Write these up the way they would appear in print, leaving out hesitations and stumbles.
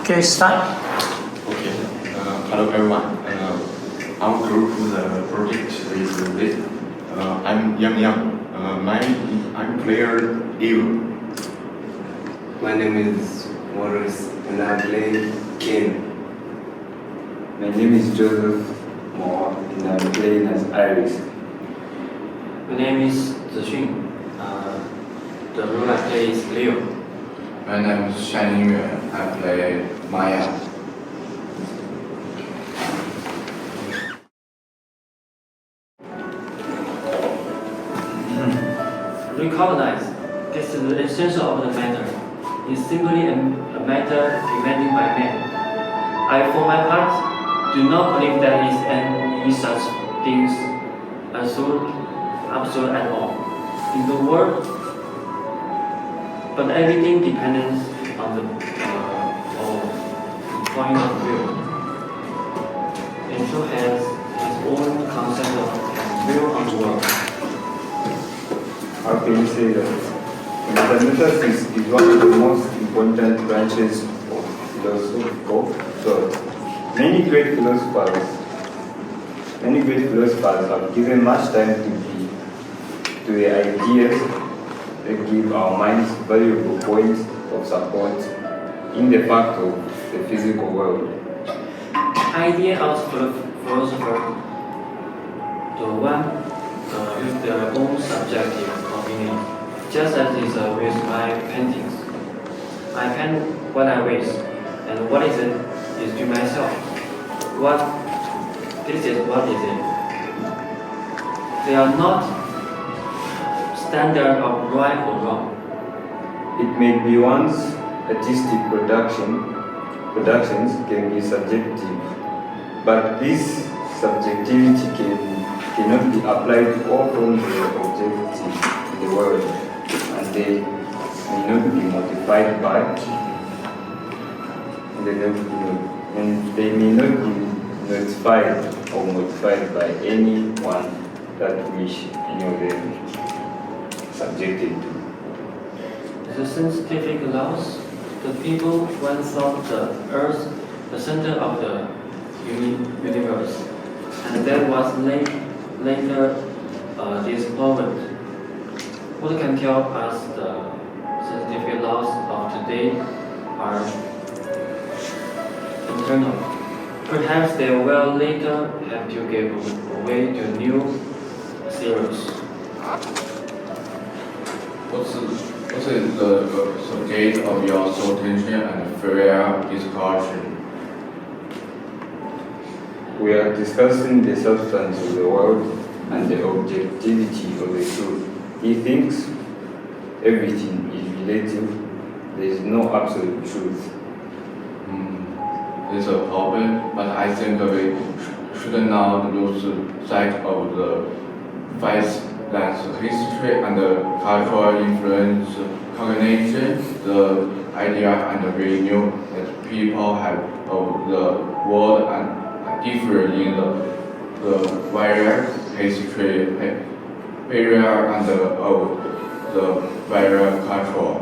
Okay, start. Okay. Hello everyone. Our group the project is this. I'm Yang. I'm player Eve. My name is Morris and I play Ken. My name is Joseph Moore and I'm playing as Iris. My name is Zixun. The role I play is Leo. My name is Shan Yuan. I play Maya. Recognize this is the essential of the matter. It's simply a matter demanded by man. I, for my part, do not believe there is any such things absolute at all in the world. But everything depends on the point of view. Nature has its own concept of view on the world. How can you say that? Metaphysics is one of the most important branches of philosophical thought. Many great philosophers have given much time to the ideas that give our minds valuable points of support in the fact of the physical world. Idea of philosopher, the one with their own subjective opinion, just as is with my paintings. I paint what I wish, and what is it is to myself. This is what is it. They are not standard of right or wrong. It may be one's artistic productions can be subjective, but this subjectivity cannot be applied to all forms of objectivity in the world, and they may not be modified by, and they may not be notified or modified by anyone that wish any of them subjected to. The scientific laws, the people once thought the Earth the center of the universe, and that was later discovered. What can tell us the scientific laws of today are internal. Perhaps they will later have to give way to new theories. What's the subject of your attention and fair discussion? We are discussing the substance of the world and the objectivity of the truth. He thinks everything is relative, there is no absolute truth. It's a problem, but I think we should not lose sight of the fact that history and cultural influence cognition, the idea and renew that people have of the world and differ in the various history period and of the various culture.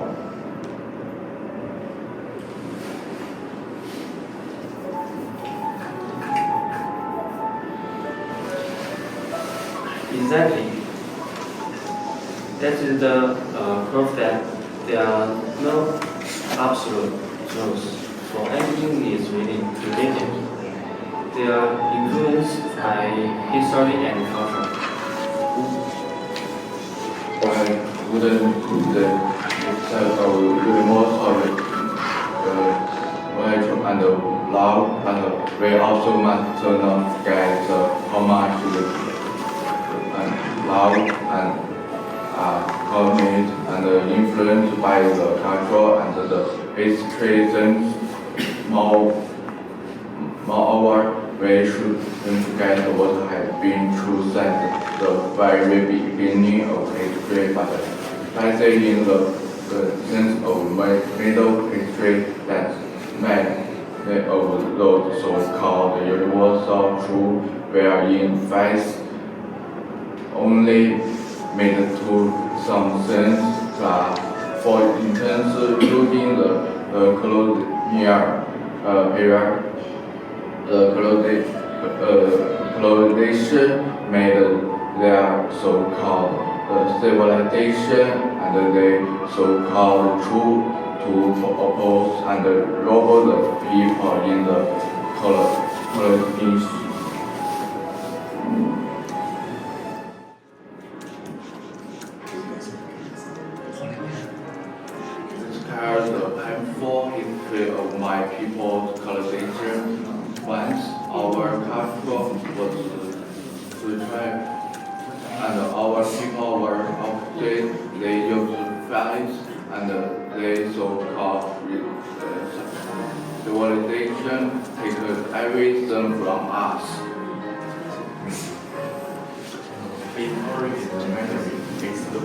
Exactly. That is the proof that there are no absolute truths, for everything is related. They are influenced by history and culture. Why wouldn't the itself of most of knowledge and love, but we also must not forget how much love and commit and influenced by the culture and the history. Moreover, we shouldn't forget what has been true since the very beginning of history, but especially in the sense of middle history that many of those so-called universal truths were in fact only made to some sense. For instance, during the colonial period, the colonization made their so-called civilization and they so-called true to oppose and rob the people in the colonies. This carries a painful history of my people's colonization. Once our culture was betrayed and our people were oppressed, they used violence and they so-called civilization take everything from us. History is the memory, it's the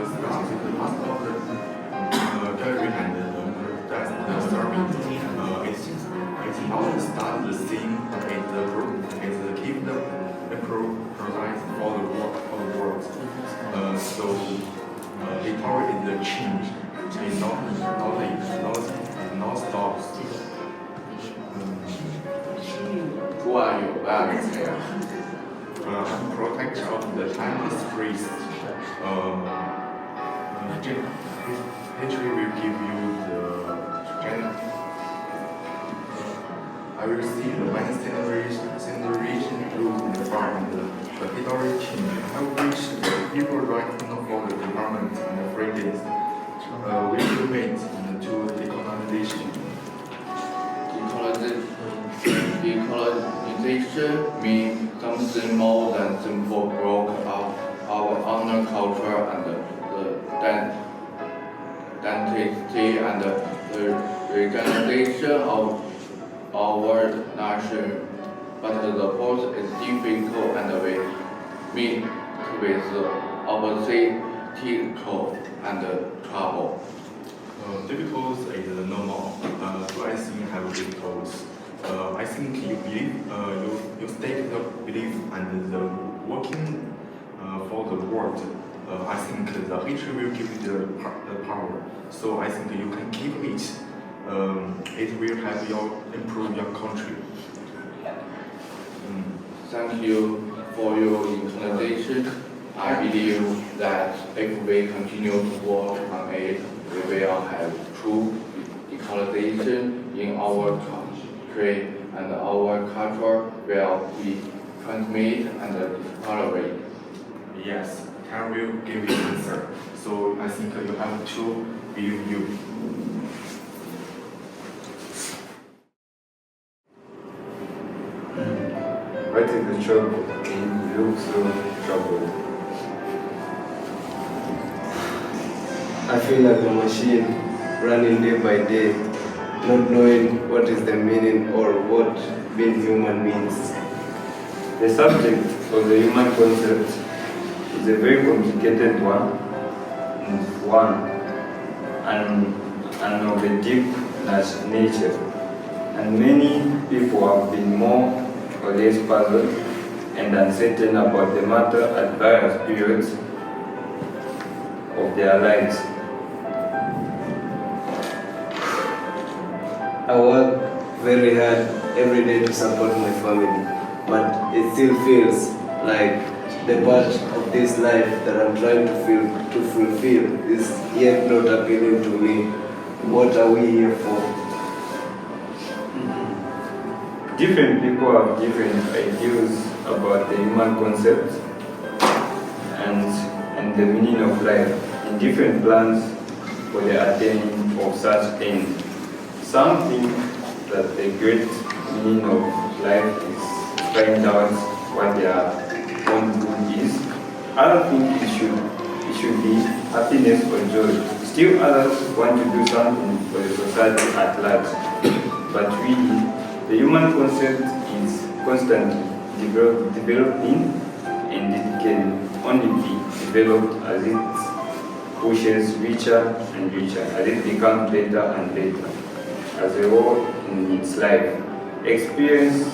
start, the past of the gallery and the serving. It's not the start, the scene, it's the group, it's the keep the provide for the world. So history is the change. It's not stops. Who are you? I'm protector of the timeless priest. History will give you the strength. I will see the one generation through the farm and the history change. I wish the people writing for the department and the freedoms will wait into the colonization. Decolonization means something more than simple broke up our honor culture and the identity and the regeneration of our nation. But the process is difficult and we meet with obstacle and trouble. Difficult is normal. So I think have difficult. I think you believe, you state the belief and the working for the world. I think the history will give you the power. So I think you can keep it. It will help you improve your country. Thank you for your invitation. I believe that if we continue to work on it, we will have true equalization in our country and our culture will be transmitted and tolerate. Yes, I will give you answer. So I think you have to believe you. What is the trouble? You look so troubled. I feel like a machine running day by day, not knowing what is the meaning or what being human means. The subject of the human concept is a very complicated one and of a deep nature. And many people have been more or less puzzled and uncertain about the matter at various periods of their lives. I work very hard every day to support my family, but it still feels like the part of this life that I'm trying to fulfill is yet not appealing to me. What are we here for? Different people have different ideas about the human concept and the meaning of life in different plans for the attaining of such ends. Some think that the great meaning of life is to find out what their own good is. Others think it should be happiness or joy. Still others want to do something for the society at large. But really, the human concept is constantly developing and it can only be developed as it pushes richer and richer, as it becomes better and better. As a whole in its life, experience,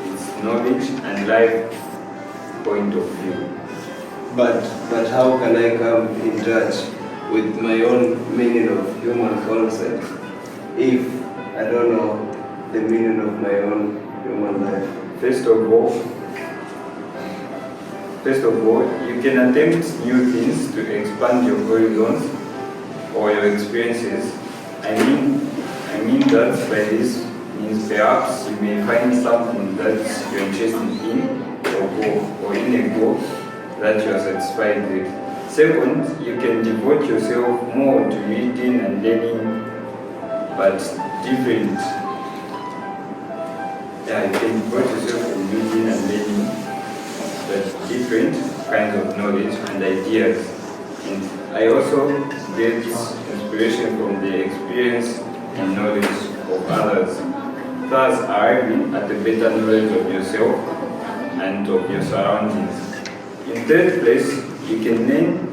its knowledge and life point of view. But how can I come in touch with my own meaning of human concept if I don't know the meaning of my own human life. First of all, you can attempt new things to expand your horizons or your experiences. I mean that by this means perhaps you may find something that you're interested in or in a goal that you are satisfied with. Second, you can devote yourself more to reading and learning, but different. Yeah, you can devote yourself to reading and learning, but different kinds of knowledge and ideas. And I also get inspiration from the experience and knowledge of others, thus arriving at a better knowledge of yourself and of your surroundings. In third place, you can learn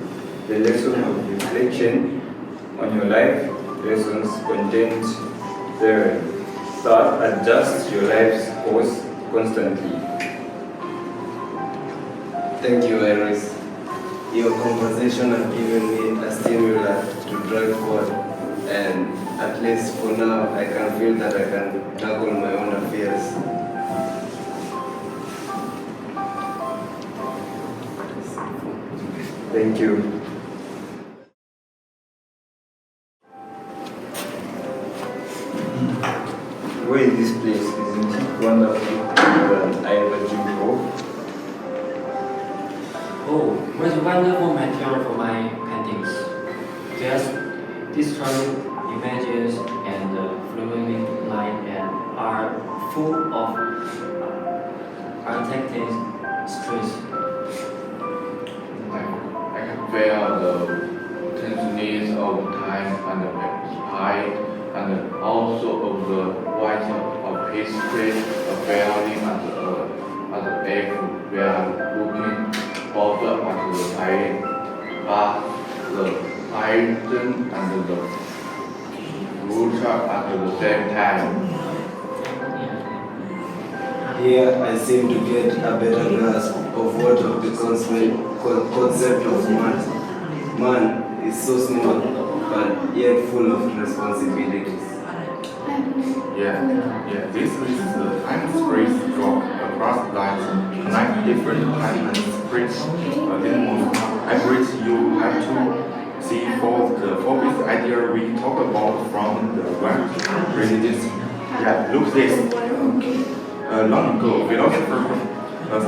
the lesson of reflection on your life, lessons contained therein. Third, adjust your life's course constantly. Thank you, Iris. Your conversation has given me a stimulus to drive forward, and at least for now, I can feel that I can tackle my own affairs. Thank you. Where is this place? Isn't it wonderful that I ever dreamed of? Oh, what wonderful material for my paintings. There's destroying images and flowing light and are full of architectic streets. I can feel the tenseness of time and the pride and also of the white of history, a feeling as if we are looking over at the time, but the present and the future at the same time. Here, I seem to get a better grasp of what of the concept of man. Man is so small, but yet full of responsibilities. Yeah, this is the time space drop across lines, connect different time and space. I wish you have to see for the fourth idea we talk about from the West religions. Yeah, look this. Long ago, philosophers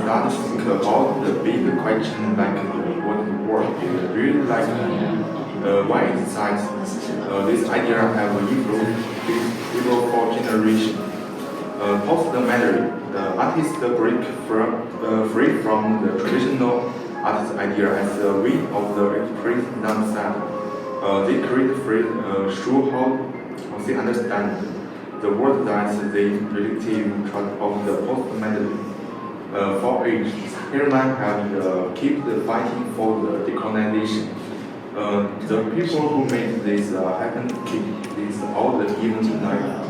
started to think about the big question like what the world is really like, why it exists. This idea have influenced people for generations. Post the matter, the artist break free from the traditional artist idea as a way of the expressing themselves. They create free through how they understand the world that they relative of the post-modern for age. Herman have keep the fighting for the decolonization. The people who made this happen keep this all the even tonight.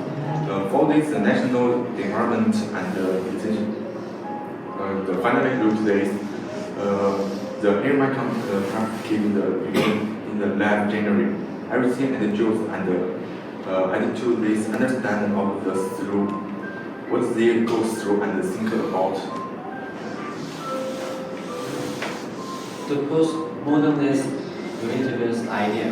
For this national development and decision. The finally look this. The Herman can't keep the in the lab January. Everything and the Jews and added to this understanding of the through what they go through and think about. The postmodernist universe idea